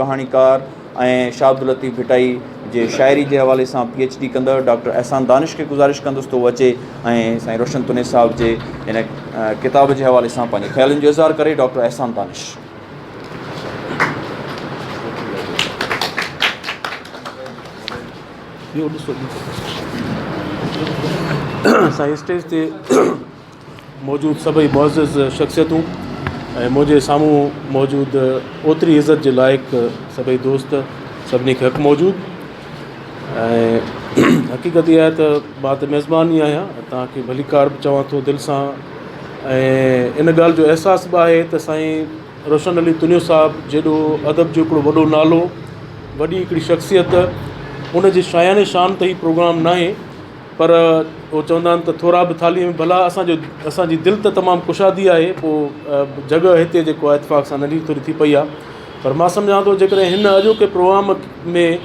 कहाणीकार ऐं शाह अब्दुल लतीफ़ भिटाई जे शाइरी जे हवाले सां PhD कंदड़ डॉक्टर एहसान दानिश खे गुज़ारिश कंदुसि त उहो अचे ऐं साईं रोशन तुने साहिब जे इन किताब जे हवाले सां पंहिंजे ख़्यालनि जो इज़हार करे। डॉक्टर एहसान दानिश। साईं स्टेज ते मौजूदु सभई मुअज़्ज़िज़ शख़्सियतूं ऐं मुंहिंजे साम्हूं मौजूदु ओतिरी इज़त जे लाइक़ु सभई दोस्त, सभिनी खे हक़ु मौजूदु। ऐं हक़ीक़त इहा आहे त मां त मेज़बान ई आहियां, तव्हांखे भलीकार बि चवां थो दिलि सां। ऐं इन ॻाल्हि जो अहसासु बि आहे त साईं रोशन अली तुनियो साहिबु जेॾो अदब जो हिकिड़ो वॾो नालो, वॾी हिकिड़ी शख़्सियत, उन जे शायाने शान ते ई प्रोग्राम न आहे, पर उहो चवंदा आहिनि त थोरा बि थालीअ में भला। असांजी दिलि त तमामु कुशादी आहे, पोइ जॻह हिते जेको आहे इतफ़ाक़ सां नंढी थोरी थी पई आहे। पर मां सम्झां थो जेकॾहिं हिन अॼोके प्रोग्राम में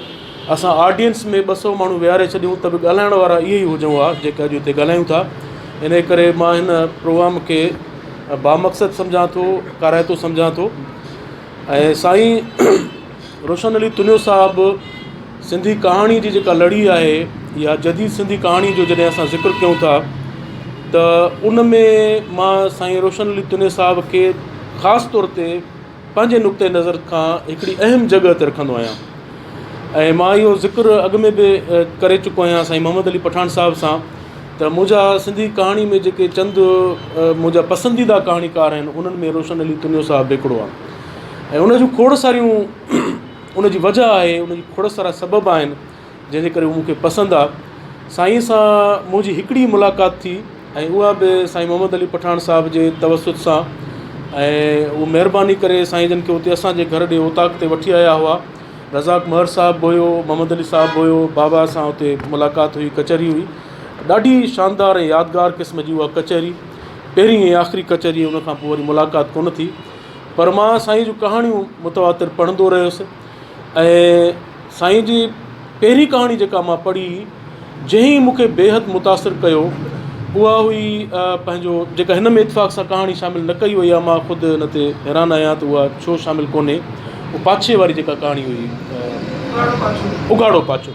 असां ऑडियंस में 200 माण्हू विहारे छॾियूं त बि ॻाल्हाइण वारा इहे ई हुजूं हा जेके अॼु हिते ॻाल्हायूं था। इन करे मां हिन प्रोग्राम खे बामक़सद सम्झां थो, काराइतो सम्झां थो। ऐं साईं रोशन अली तुनियो साहिबु सिंधी कहाणी जी जेका लड़ी आहे या जदीद सिंधी कहाणी जो जॾहिं असां ज़िक्र कयूं था त उन में मां साईं रोशन अली तुनियो साहिब खे ख़ासि तौर ते पंहिंजे नुक़्ते नज़र खां हिकिड़ी अहम जॻह ते रखंदो आहियां। ऐं मां इहो ज़िक्र अॻु में बि करे चुको आहियां साईं मोहम्मद अली पठान साहिब सां त मुंहिंजा सिंधी कहाणी में जेके चंद मुंहिंजा पसंदीदा कहाणीकार आहिनि उन्हनि में रोशन अली तुनियो साहिबु हिकिड़ो आहे। ऐं उन जूं खोड़ सारियूं उन जी वजह आहे, उन जी खोड़ सारा सबब आहिनि जंहिंजे करे उहो मूंखे पसंदि आहे। साईं सां मुंहिंजी हिकिड़ी मुलाक़ात थी ऐं उहा बि साईं मोहम्मद अली पठान साहिब जे तवसुत सां। ऐं उहो महिरबानी करे साईं जन खे उते असांजे घर ॾे ओताक ते वठी आया हुआ। रज़ाक महर साहिबु हुयो, मोहम्मद अली साहिबु हुयो, बाबा सां उते मुलाक़ात हुई, कचहरी हुई। ॾाढी शानदार ऐं यादगार क़िस्म जी उहा कचहरी, पहिरीं ऐं आख़िरी कचहरी, उन खां पोइ वरी मुलाक़ात कोन थी। पर मां साईं जूं कहाणियूं मुतवातिर पढ़ंदो रहियुसि। ऐं साईं जी पहिरीं कहाणी जेका मां पढ़ी, जंहिं मूंखे बेहद मुतासिर कयो, उहा हुई पंहिंजो जेका हिन में इतफ़ाक़ सां कहाणी शामिलु न कई वई आहे। मां ख़ुदि हिन ते हैरान आहियां त उहा छो शामिलु कोन्हे। उहा पाछे वारी जेका कहाणी हुई, उघाड़ो पाछो,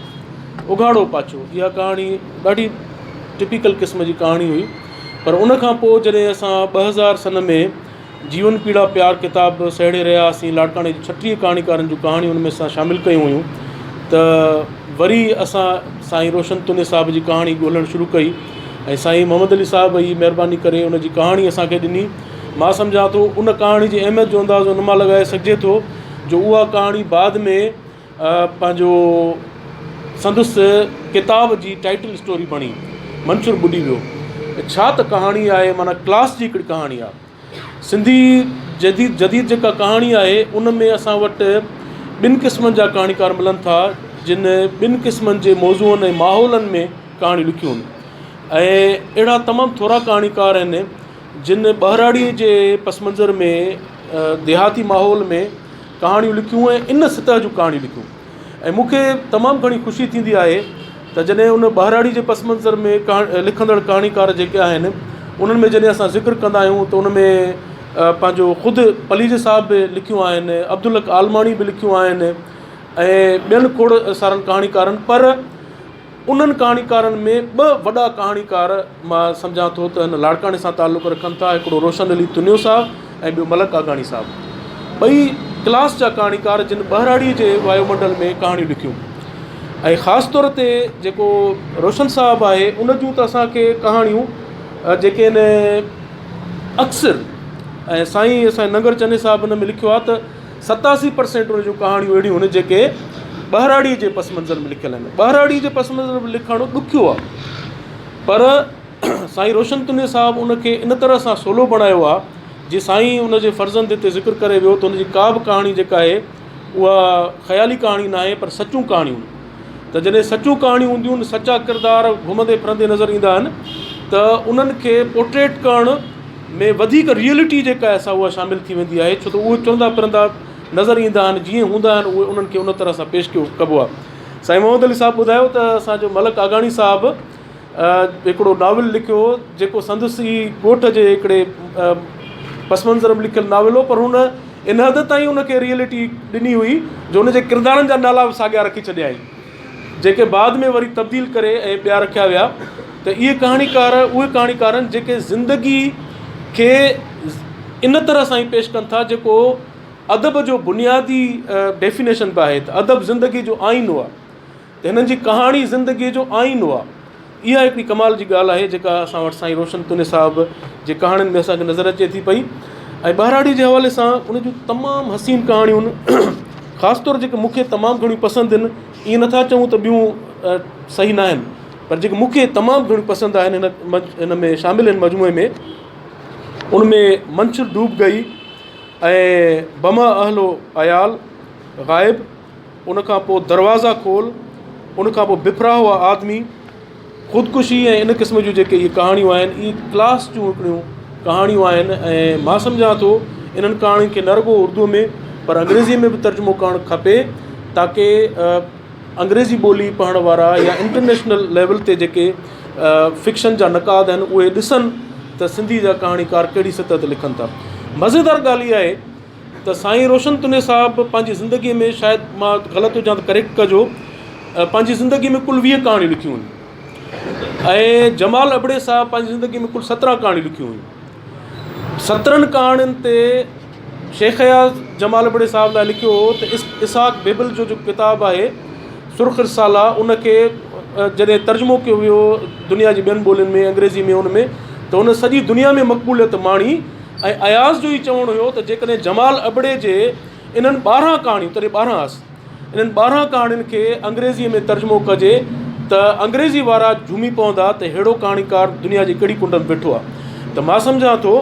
उघाड़ो पाछो, इहा कहाणी ॾाढी टिपिकल क़िस्म जी कहाणी हुई। पर उन खां पोइ जॾहिं असां 2000 सन में जीवन पीड़ा प्यार किताब सहेड़े रहियासीं, लाड़काणे जी 36 कहाणीकारनि जूं कहाणियूं उन में असां शामिलु कयूं हुयूं, त वरी असां साईं रोशन तुने साहिब जी कहाणी ॻोल्हणु शुरू कई। ऐं साईं मोहम्मद अली साहिब ई महिरबानी करे उन जी कहाणी असांखे ॾिनी। मां सम्झां थो उन कहाणी जी अहमियत जो अंदाज़ो उन मां लॻाए सघिजे थो जो उहा कहाणी बाद में पंहिंजो संदसि किताब जी टाइटल स्टोरी बणी, मंशूर ॿुॾी वियो। छा त कहाणी आहे, माना क्लास जी हिकिड़ी कहाणी आहे। सिंधी जदीद जेका कहाणी आहे उन में असां वटि 2 क़िस्मनि जा कहाणीकार मिलनि था जिन 2 क़िस्मनि जे मौज़ूअनि ऐं माहौलनि में कहाणियूं लिखियूं आहिनि। ऐं अहिड़ा तमामु थोरा कहाणीकार आहिनि जिन ॿाहिराड़ीअ जे पस मंज़र में, देहाती माहौल में कहाणियूं लिखियूं ऐं इन सतह जूं कहाणियूं लिखियूं। ऐं मूंखे तमामु घणी ख़ुशी थींदी आहे त जॾहिं उन ॿाहिराड़ी जे पस मंज़र में लिखंदड़ कहाणीकार जेके आहिनि उन्हनि में जॾहिं असां ज़िक्र कंदा आहियूं त उन में पंहिंजो ख़ुदि पलीज साहिब बि लिखियूं आहिनि, अब्दुल हक आलमाणी बि लिखियूं आहिनि ऐं ॿियनि खोड़ सारनि कहाणीकारनि। पर उन्हनि कहाणीकारनि में 2 वॾा कहाणीकार मां सम्झां थो त हिन लाड़काणे सां ताल्लुक़ु रखनि था। हिकिड़ो रोशन अली तुनियो साहिबु ऐं ॿियो मलक आघाणी साहिबु। ॿई क्लास जा कहाणीकार जिन ॿाहिराड़ीअ जे वायुमंडल में कहाणियूं लिखियूं। ऐं ख़ासि तौर ते जेको रोशन साहिबु आहे उन जूं त असांखे कहाणियूं जेके आहिनि अक्सर, ऐं साईं असांजे नंगर चने साहिबु हुन में लिखियो आहे त 87% उन जूं कहाणियूं अहिड़ियूं आहिनि जेके ॿाहिराड़ीअ जे पस मंज़र में लिखियलु आहिनि। ॿाहिराड़ीअ जे पस मंज़र में लिखणु ॾुखियो आहे, पर साईं रोशन तुनियो साहिबु उनखे इन तरह सां सोलो बणायो आहे जीअं साईं उन जे फ़र्ज़नि ते ज़िक्र करे वियो त उनजी का बि कहाणी जेका आहे उहा ख़याली कहाणी न आहे पर सचूं कहाणियूं। त जॾहिं सचूं कहाणियूं हूंदियूं आहिनि, सचा किरदार घुमंदे फिरंदे नज़र ईंदा आहिनि, त उन्हनि खे पोर्ट्रेट करण में वधीक रियलिटी जेका आहे असां उहा शामिलु थी वेंदी आहे। छो त उहे चवंदा फिरंदा नज़र ईंदा आहिनि, जीअं हूंदा आहिनि उहे उन्हनि खे उन तरह सां पेश कबो आहे। साईं मोहम्मद अली साहिबु ॿुधायो त असांजो मलक आघाणी साहिबु हिकिड़ो नाविल लिखियो जेको संदसि ॻोठ जे हिकिड़े पस मंज़र में लिखियलु नाविल हो, पर हुन इन हद ताईं उनखे रियलिटी ॾिनी हुई जो उनजे किरदारनि जा नाला बि साॻिया रखी छॾिया आहिनि, जेके बाद में वरी तब्दील करे ऐं ॿिया रखिया विया। त उहे कहाणीकार आहिनि जेके ज़िंदगी खे इन तरह सां ई पेश कनि था जेको अदब जो बुनियादी डेफिनेशन बि आहे। त अदब ज़िंदगी जो आईनो आहे, त हिननि जी कहाणी ज़िंदगीअ जो आईनो आहे। इहा हिकिड़ी कमाल जी ॻाल्हि आहे जेका असां वटि साईं रोशन तुने साहिब जे कहाणियुनि में असांखे नज़र अचे थी पई। ऐं ॿाराड़ी जे हवाले सां उन जूं तमामु हसीन कहाणियूं आहिनि, ख़ासि तौरु जेके मूंखे तमामु घणियूं पसंदि आहिनि। ईअं नथा चऊं त ॿियूं सही न आहिनि, पर जेके मूंखे तमामु घणियूं पसंदि आहिनि हिन में शामिलु आहिनि मजमूए में, उनमें मंच डूब गई ऐं बमा अहलो अयाल ग़ाइब, उनखां पोइ दरवाज़ा खोल, उनखां पोइ बिफरा हुआ आदमी, ख़ुदकुशी ऐं इन क़िस्म जूं जेके इहे कहाणियूं आहिनि, इहे क्लास जूं हिकिड़ियूं कहाणियूं आहिनि। ऐं मां सम्झां थो इन्हनि कहाणियुनि खे न रुॻो उर्दू में पर अंग्रेज़ी में बि तर्जुमो करणु खपे, ताकी अंग्रेज़ी ॿोली पढ़ण वारा या इंटरनेशनल लेवल ते जेके फिक्शन जा नक़ाद आहिनि उहे ॾिसनि त सिंधी जा कहाणीकार कहिड़ी सतह ते लिखनि था। मज़ेदार ॻाल्हि इहा आहे त साईं रोशन तुने साहिब पंहिंजी ज़िंदगीअ में, शायदि मां ग़लति हुजां त करेक्ट कजो, पंहिंजी ज़िंदगी में कुल 20 कहाणियूं लिखियूं आहिनि ऐं जमाल अबड़े साहिब पंहिंजी ज़िंदगी में कुल 17 कहाणियूं लिखियूं हुयूं। 17 कहाणियुनि ते शेख याज़ जमाल अबड़े साहिब लाइ लिखियो हो त इसहाक़ बेबल जो किताबु आहे सुर्ख़ रिसाला, उनखे जॾहिं तर्जुमो कयो वियो दुनिया जी ॿियनि ॿोलियुनि में, अंग्रेज़ी में, उन में, त उन सॼी दुनिया में मक़बूलियत माणी। ऐं अयाज़ जो ई चवणु हुयो त जेकॾहिं जमाल अबड़े जे इन्हनि 12 कहाणियूं, तॾहिं 12 आस, इन्हनि 12 कहाणियुनि खे अंग्रेज़ीअ में तर्जुमो कजे त अंग्रेज़ी वारा झूमी पवंदा त अहिड़ो कहाणीकार दुनिया जी कहिड़ी कुंड में वेठो आहे। त मां सम्झां थो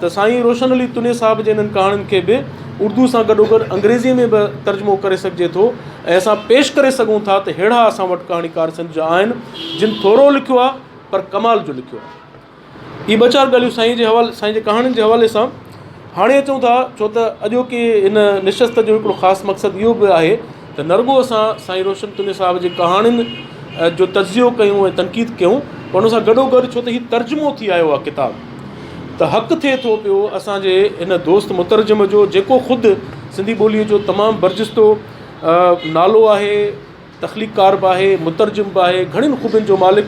त साईं रोशन अली तुने साहिब जे इन्हनि कहाणियुनि खे बि उर्दू सां गॾोगॾु अंग्रेज़ीअ में बि तर्जुमो करे सघिजे थो ऐं असां पेश करे सघूं था त अहिड़ा असां वटि कहाणीकार सिंध जा आहिनि जिन थोरो लिखियो आहे पर कमाल जो लिखियो आहे। इहे 2-4 ॻाल्हियूं साईं जे कहाणियुनि जे हवाले सां हाणे अचूं था, छो त अॼोके हिन निशस्त जो हिकिड़ो ख़ासि मक़सदु इहो बि आहे त न रुॻो असां साईं रोशन तुने साहिब जे कहाणियुनि जो तज़ियो कयूं ऐं तनक़ीद कयूं, पर हुन सां गॾोगॾु छो त हीउ तर्जुमो थी आयो आहे किताबु, त हक़ु थिए थो पियो असांजे हिन दोस्त मुतरजम जो जेको ख़ुदि सिंधी ॿोलीअ जो तमामु बर्जिस्तो नालो आहे, तख़लीक़कार बि आहे, मुतरजम बि आहे, घणियुनि ख़ूबियुनि जो मालिक।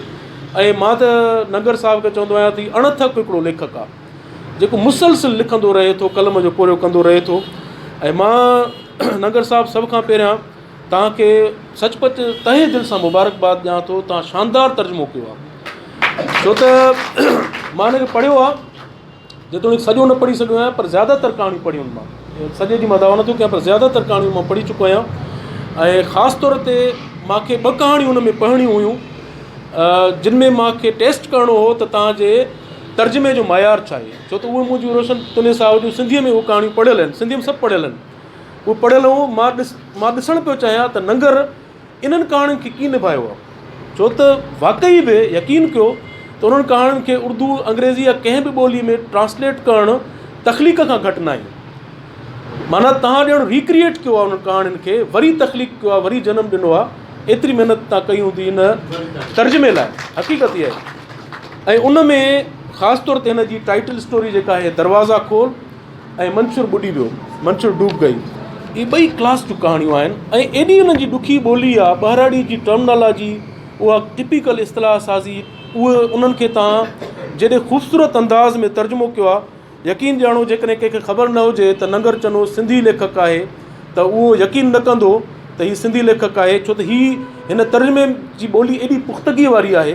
ऐं मां त नगर साहिब खे चवंदो आहियां त अणथक हिकिड़ो लेखक आहे जेको मुसलसिल लिखंदो रहे थो, कलम जो पूरो कंदो रहे थो। ऐं मां नगर साहिब सभ खां पहिरियां तव्हांखे सचपच तहे दिलि सां मुबारकबाद ॾियां थो, तव्हां शानदार तर्जुमो कयो आहे। छो त मां हिनखे पढ़ियो आहे, जेतोणीकि सॼो न पढ़ी सघियो आहियां, पर ज़्यादातर कहाणियूं पढ़ियूं आहिनि। मां सॼे जी मां दावा नथो कयां, पर ज़्यादातर कहाणियूं मां पढ़ी चुको आहियां। ऐं ख़ासि तौर ते मूंखे 2 कहाणियूं हुन में पढ़णियूं हुयूं जिन में मूंखे टेस्ट करिणो हो त तव्हांजे तर्जुमे जो मयार छा आहे, छो त उहे मुंहिंजूं रोशन तुने साहिब जूं सिंधीअ में उहे कहाणियूं पढ़ियल आहिनि, सिंधीअ में सभु पढ़ियल आहिनि, उहे पढ़ियल हुओ। मां ॾिसणु पियो चाहियां त नंगर इन्हनि कहाणियुनि खे कीअं निभायो आहे, छो त वाक़ई बि यकीन कयो त उन्हनि कहाणियुनि खे उर्दू, अंग्रेज़ी या कंहिं बि ॿोलीअ में ट्रांसलेट करणु तख़लीक़ खां घटि न आहे। माना तव्हां ॼण रिक्रिएट कयो आहे उन्हनि कहाणियुनि खे, वरी तख़लीक़ कयो आहे, वरी जनमु ॾिनो आहे। एतिरी महिनत तव्हां कई हूंदी हिन तर्जुमे लाइ, हक़ीक़त इहा आहे। ऐं उन में ख़ासि तौर ते हिन जी टाइटल स्टोरी जेका आहे दरवाज़ा खोल ऐं मंशूर ॿुॾी वियो, मंशूर डूब गई, इहे 2 क्लास जूं कहाणियूं आहिनि। ऐं एॾी हुन जी ॾुखी ॿोली आहे, ॿाराड़ी जी टर्मिनोलॉजी, उहा टिपिकल इस्तिलाह साज़ी, उहे उन्हनि खे तव्हां जॾहिं ख़ूबसूरत अंदाज़ में तर्जुमो कयो आहे, यकीन ॼाणो जेकॾहिं कंहिंखे ख़बर न हुजे त नंगर चनो सिंधी लेखक आहे त उहो यकीन न कंदो त हीउ सिंधी लेखक आहे, छो त हिन तर्जुमे जी ॿोली एॾी पुख़्तगीअ वारी आहे